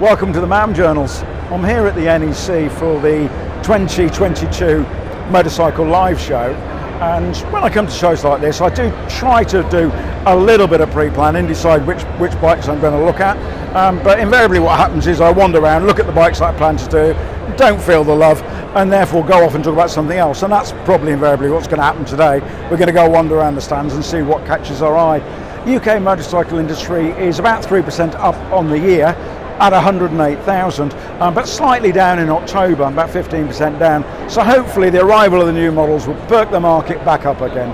Welcome to the MAM Journals. I'm here at the NEC for the 2022 Motorcycle Live Show, and when I come to shows like this I do try to do a little bit of pre-planning, decide which bikes I'm going to look at, but invariably what happens is I wander around, look at the bikes that I plan to do, don't feel the love, and therefore go off and talk about something else, and that's probably invariably what's going to happen today. We're going to go wander around the stands and see what catches our eye. UK motorcycle industry is about 3% up on the year at 108,000, but slightly down in October, about 15% down. So hopefully the arrival of the new models will perk the market back up again.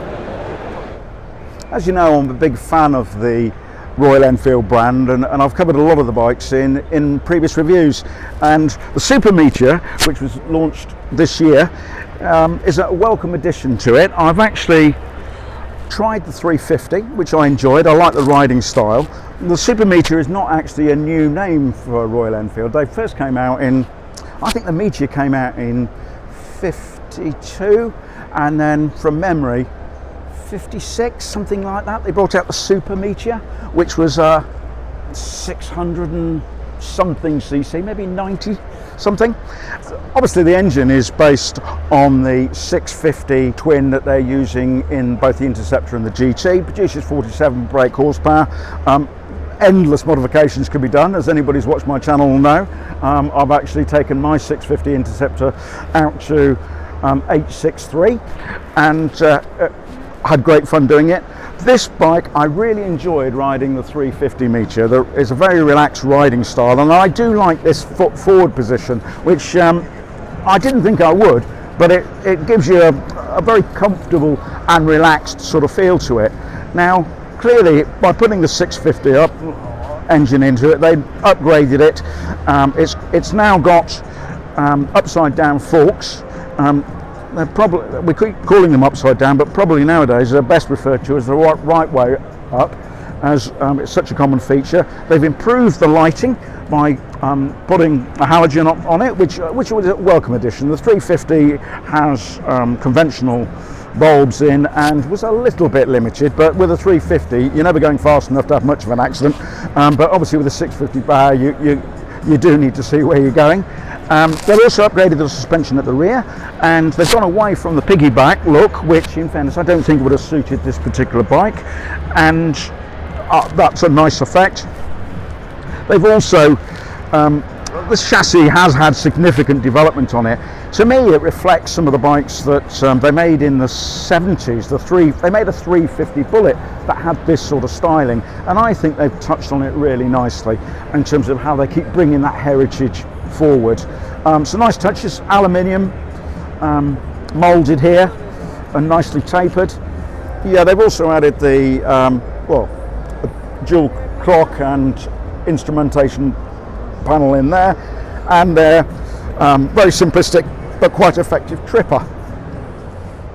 As you know, I'm a big fan of the Royal Enfield brand, and I've covered a lot of the bikes in previous reviews. And the Super Meteor, which was launched this year, is a welcome addition to it. I've actually tried the 350, which I enjoyed. I like the riding style. The Super Meteor is not actually a new name for Royal Enfield. They first came out in, I think the Meteor came out in 52, and then from memory 56, something like that, they brought out the Super Meteor, which was 600 and something cc, maybe 90 something. Obviously the engine is based on the 650 twin that they're using in both the Interceptor and the GT. Produces 47 brake horsepower. Endless modifications can be done, as anybody's watched my channel will know. I've actually taken my 650 Interceptor out to H63 and had great fun doing it. This bike, I really enjoyed riding the 350 Meteor. There is a very relaxed riding style, and I do like this foot forward position, which I didn't think I would, but it gives you a very comfortable and relaxed sort of feel to it. Now, clearly, by putting the 650 engine into it, they upgraded it. It's now got upside down forks. We keep calling them upside down, but probably nowadays they're best referred to as the right way up, as it's such a common feature. They've improved the lighting by putting a halogen on it, which was a welcome addition. The 350 has conventional bulbs in and was a little bit limited, but with a 350 you're never going fast enough to have much of an accident, but obviously with a 650 power you do need to see where you're going. They've also upgraded the suspension at the rear, and they've gone away from the piggyback look, which in fairness I don't think would have suited this particular bike, and that's a nice effect. They've also, this chassis has had significant development on it. To me it reflects some of the bikes that they made in the 70s. They made a 350 Bullet that had this sort of styling, and I think they've touched on it really nicely in terms of how they keep bringing that heritage forward. So nice touches, aluminium moulded here and nicely tapered. Yeah, they've also added the dual clock and instrumentation panel in there, and their very simplistic but quite effective tripper.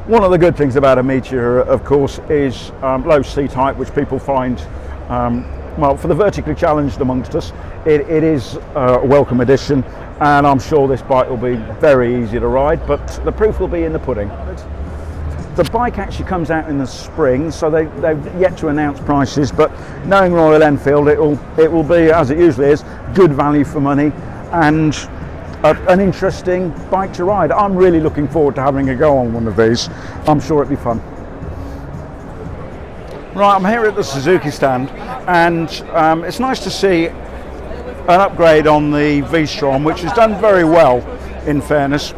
One of the good things about a Meteor, of course, is low seat height, which people find, well, for the vertically challenged amongst us, it is a welcome addition, and I'm sure this bike will be very easy to ride, but the proof will be in the pudding. The bike actually comes out in the spring, so they've yet to announce prices, but knowing Royal Enfield, it will be, as it usually is, good value for money and an interesting bike to ride. I'm really looking forward to having a go on one of these. I'm sure it'll be fun. Right, I'm here at the Suzuki stand, and it's nice to see an upgrade on the VStrom, which has done very well, in fairness.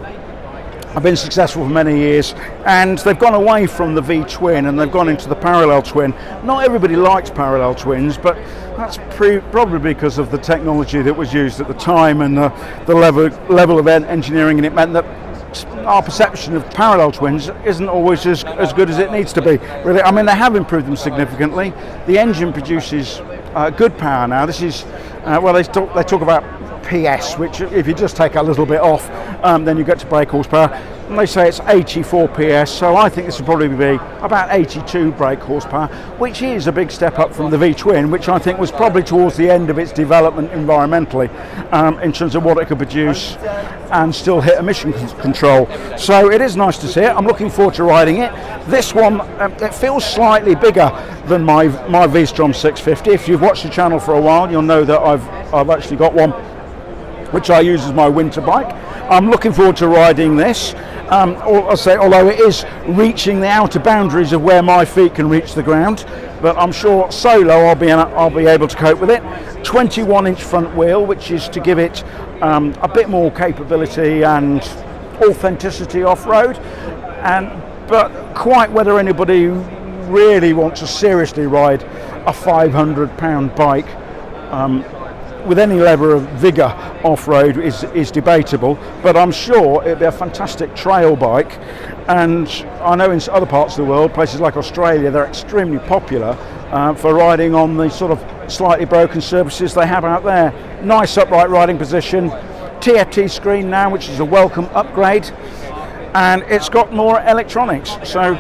I've been successful for many years, and they've gone away from the V-twin and they've gone into the parallel twin. Not everybody likes parallel twins, but that's probably because of the technology that was used at the time and the level of engineering, and it meant that our perception of parallel twins isn't always as good as it needs to be. Really, I mean, they have improved them significantly. The engine produces good power now. This is well, they talk about PS, which if you just take a little bit off, then you get to brake horsepower, and they say it's 84 PS, so I think this will probably be about 82 brake horsepower, which is a big step up from the V-twin, which I think was probably towards the end of its development environmentally, in terms of what it could produce and still hit emission control. So it is nice to see it. I'm looking forward to riding it. This one, it feels slightly bigger than my VStrom 650. If you've watched the channel for a while, you'll know that I've actually got one which I use as my winter bike. I'm looking forward to riding this. Although it is reaching the outer boundaries of where my feet can reach the ground, but I'm sure solo I'll be able to cope with it. 21-inch front wheel, which is to give it a bit more capability and authenticity off-road, but quite whether anybody really wants to seriously ride a £500 bike with any level of vigour off-road is debatable, but I'm sure it'd be a fantastic trail bike. And I know in other parts of the world, places like Australia, they're extremely popular for riding on the sort of slightly broken surfaces they have out there. Nice upright riding position, TFT screen now, which is a welcome upgrade, and it's got more electronics. So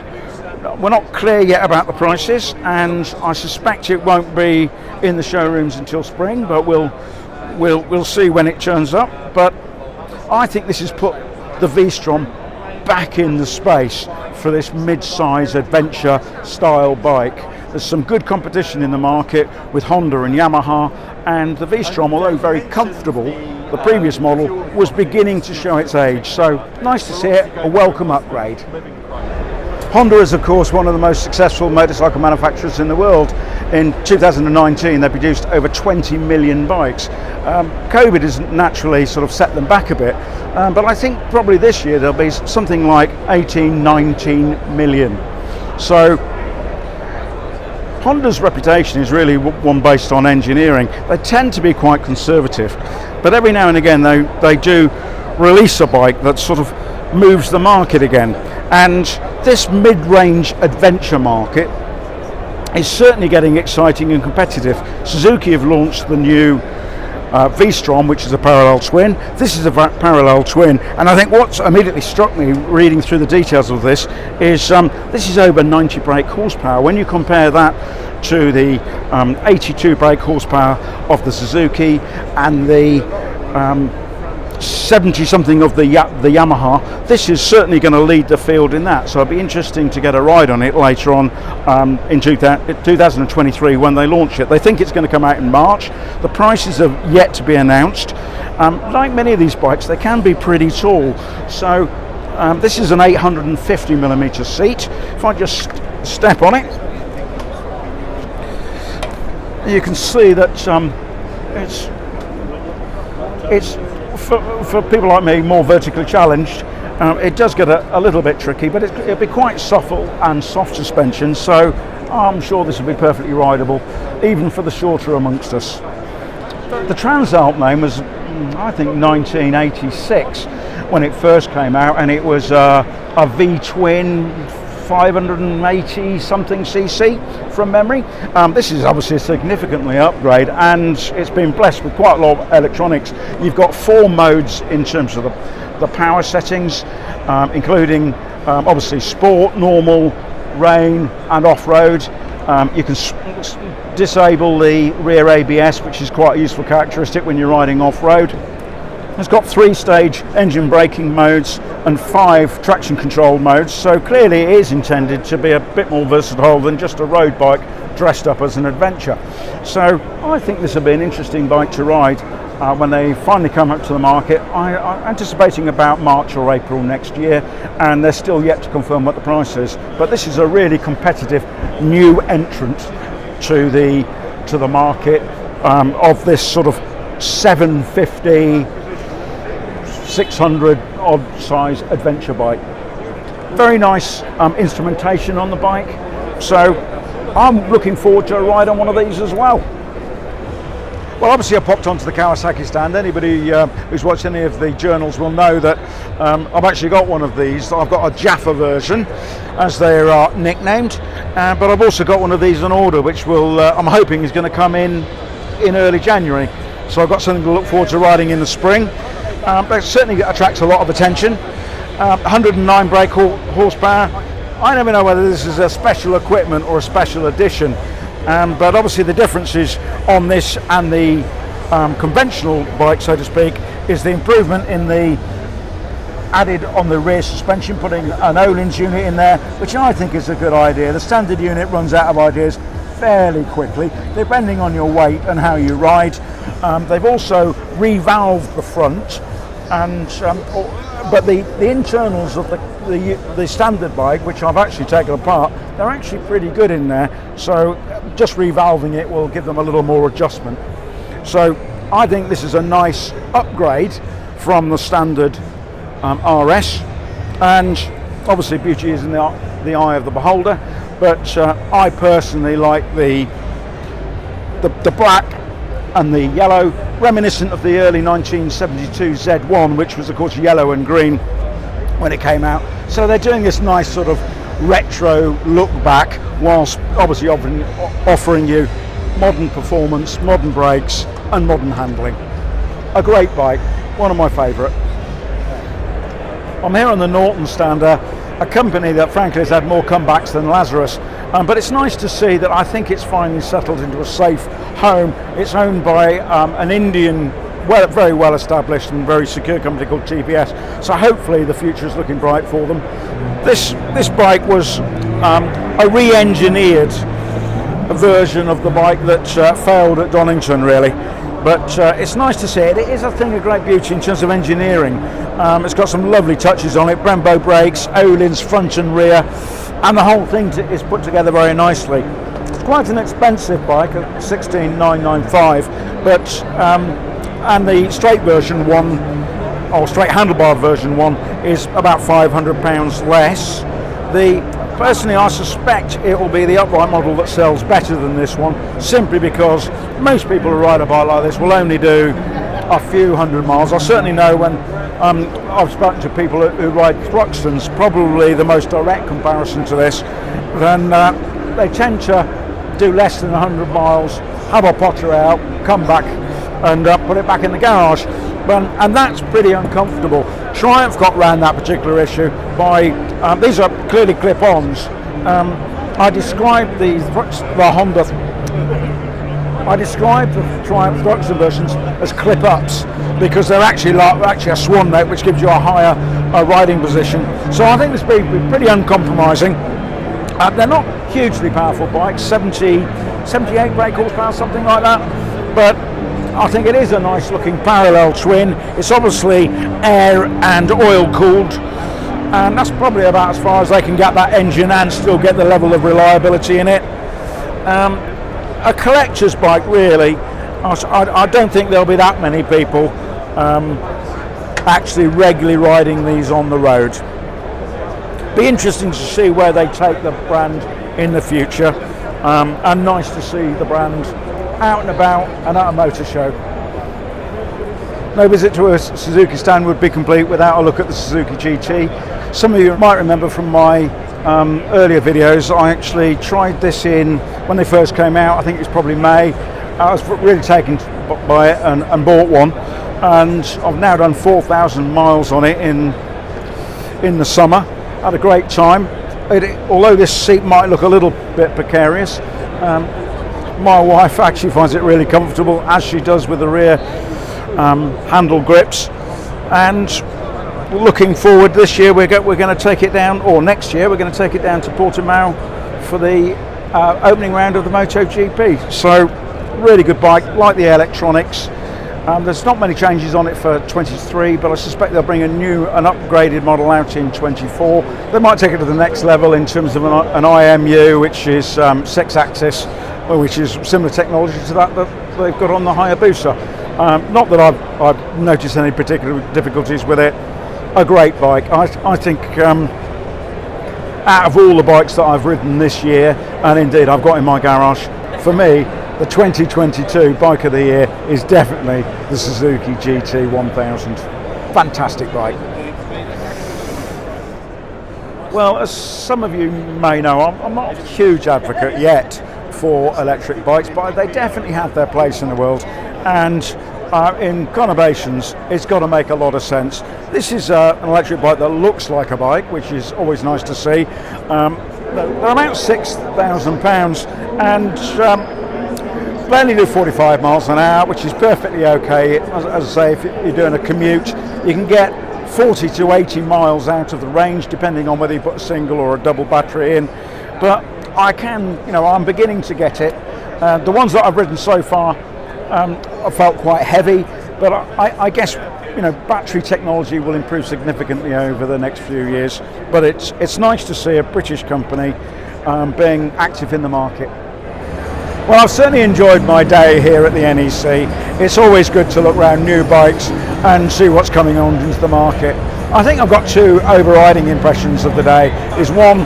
we're not clear yet about the prices, and I suspect it won't be in the showrooms until spring, but we'll see when it turns up. But I think this has put the VStrom back in the space for this mid-size adventure style bike. There's some good competition in the market with Honda and Yamaha, and the VStrom, although very comfortable, the previous model was beginning to show its age. So nice to see it, a welcome upgrade. Honda is of course one of the most successful motorcycle manufacturers in the world. In 2019 they produced over 20 million bikes. COVID has naturally sort of set them back a bit, but I think probably this year there'll be something like 18-19 million. So Honda's reputation is really one based on engineering. They tend to be quite conservative, but every now and again they do release a bike that sort of moves the market again. And this mid-range adventure market is certainly getting exciting and competitive. Suzuki have launched the new VStrom, which is a parallel twin. This is a parallel twin, and I think what's immediately struck me reading through the details of this is this is over 90 brake horsepower. When you compare that to the 82 brake horsepower of the Suzuki and the 70 something of the Yamaha, this is certainly going to lead the field in that. So it'll be interesting to get a ride on it later on in 2023 when they launch it. They think it's going to come out in March. The prices are yet to be announced. Like many of these bikes, they can be pretty tall. So this is an 850mm seat. If I just step on it, you can see that it's for people like me, more vertically challenged. It does get a little bit tricky, but it'll be quite supple and soft suspension, so I'm sure this will be perfectly rideable, even for the shorter amongst us. The Transalp name was, I think, 1986 when it first came out, and it was a V-twin 580 something cc from memory. This is obviously a significantly upgrade, and it's been blessed with quite a lot of electronics. You've got 4 modes in terms of the power settings, including obviously sport, normal, rain and off-road. You can disable the rear ABS, which is quite a useful characteristic when you're riding off-road. It's got 3-stage engine braking modes and 5 traction control modes, so clearly it is intended to be a bit more versatile than just a road bike dressed up as an adventure. So I think this will be an interesting bike to ride when they finally come up to the market. I'm anticipating about March or April next year, and they're still yet to confirm what the price is. But this is a really competitive new entrant to the market of this sort of 750 600 odd size adventure bike. Very nice instrumentation on the bike, so I'm looking forward to a ride on one of these as well. Well, obviously I popped onto the Kawasaki stand. Anybody who's watched any of the journals will know that I've actually got one of these. I've got a Jaffa version, as they are nicknamed, but I've also got one of these on order, which will I'm hoping is going to come in early January. So I've got something to look forward to riding in the spring. But it certainly attracts a lot of attention. 109 brake horsepower. I never know whether this is a special equipment or a special edition, but obviously the differences on this and the conventional bike, so to speak, is the improvement in the added on the rear suspension, putting an Öhlins unit in there, which I think is a good idea. The standard unit runs out of ideas fairly quickly, depending on your weight and how you ride. They've also revalved the front, and but the internals of the standard bike, which I've actually taken apart, they're actually pretty good in there. So just revalving it will give them a little more adjustment. So I think this is a nice upgrade from the standard RS, and obviously beauty is in the eye of the beholder. But I personally like the black and the yellow, reminiscent of the early 1972 Z1, which was of course yellow and green when it came out. So they're doing this nice sort of retro look back, whilst obviously offering you modern performance, modern brakes and modern handling. A great bike, one of my favourite. I'm here on the Norton Stander, a company that frankly has had more comebacks than Lazarus, but it's nice to see that I think it's finally settled into a safe home. It's owned by an Indian, very well established and very secure company called TPS, so hopefully the future is looking bright for them. This bike was a re-engineered version of the bike that failed at Donington, really. But it's nice to see it. It is a thing of great beauty in terms of engineering. It's got some lovely touches on it, Brembo brakes, Öhlins front and rear, and the whole thing is put together very nicely. It's quite an expensive bike at 16,995, but and the straight version one, or straight handlebar version one, is about £500 less. Personally, I suspect it will be the upright model that sells better than this one, simply because most people who ride a bike like this will only do a few hundred miles. I certainly know when I've spoken to people who ride Thruxtons, probably the most direct comparison to this, then they tend to do less than 100 miles, have a potter out, come back and put it back in the garage. And that's pretty uncomfortable. Triumph got round that particular issue by, these are clearly clip-ons. I described the Triumph Thruxton versions as clip-ups because they're actually a swan neck, which gives you a higher riding position. So I think this will be pretty uncompromising. They're not hugely powerful bikes, 78 brake horsepower, something like that, but I think it is a nice looking parallel twin. It's obviously air and oil cooled, and that's probably about as far as they can get that engine and still get the level of reliability in it. A collector's bike, really. I don't think there'll be that many people actually regularly riding these on the road. Be interesting to see where they take the brand in the future, and nice to see the brand out and about and at a motor show. No visit to a Suzuki stand would be complete without a look at the Suzuki GT. Some of you might remember from my earlier videos, I actually tried this in when they first came out. I think it was probably May. I was really taken by it and bought one, and I've now done 4,000 miles on it in the summer. Had a great time. Although this seat might look a little bit precarious, my wife actually finds it really comfortable, as she does with the rear handle grips. And looking forward, this year we're going to take it down, or next year we're going to take it down to Portimao for the opening round of the MotoGP. So really good bike, like the electronics. There's not many changes on it for 23, but I suspect they'll bring an upgraded model out in 24. They might take it to the next level in terms of an IMU, which is 6-axis, which is similar technology to that they've got on the Hayabusa. Not that I've noticed any particular difficulties with it. A great bike. I think out of all the bikes that I've ridden this year, and indeed I've got in my garage, for me, the 2022 Bike of the Year is definitely the Suzuki GT 1000. Fantastic bike. Well, as some of you may know, I'm not a huge advocate yet for electric bikes, but they definitely have their place in the world, and in conurbations it's got to make a lot of sense. This is an electric bike that looks like a bike, which is always nice to see. They're about £6,000, and they only do 45 miles an hour, which is perfectly okay. As I say, if you're doing a commute, you can get 40 to 80 miles out of the range, depending on whether you put a single or a double battery in. But I'm beginning to get it. The ones that I've ridden so far I felt quite heavy, but I guess, you know, battery technology will improve significantly over the next few years. But it's nice to see a British company being active in the market. Well, I've certainly enjoyed my day here at the NEC. It's always good to look around new bikes and see what's coming on into the market. I think I've got two overriding impressions of the day. One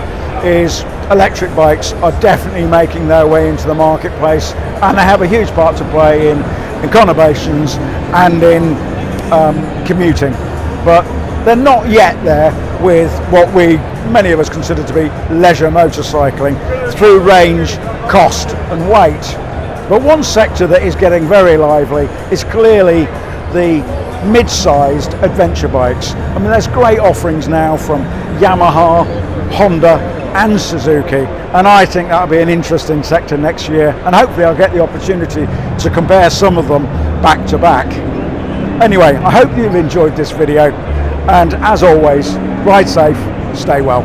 is electric bikes are definitely making their way into the marketplace, and they have a huge part to play in conurbations and in commuting. But they're not yet there with what many of us consider to be leisure motorcycling through range, cost and weight. But one sector that is getting very lively is clearly the mid-sized adventure bikes. I mean, there's great offerings now from Yamaha, Honda and Suzuki, and I think that'll be an interesting sector next year, and hopefully I'll get the opportunity to compare some of them back to back. Anyway, I hope you've enjoyed this video, and as always, ride safe, stay well.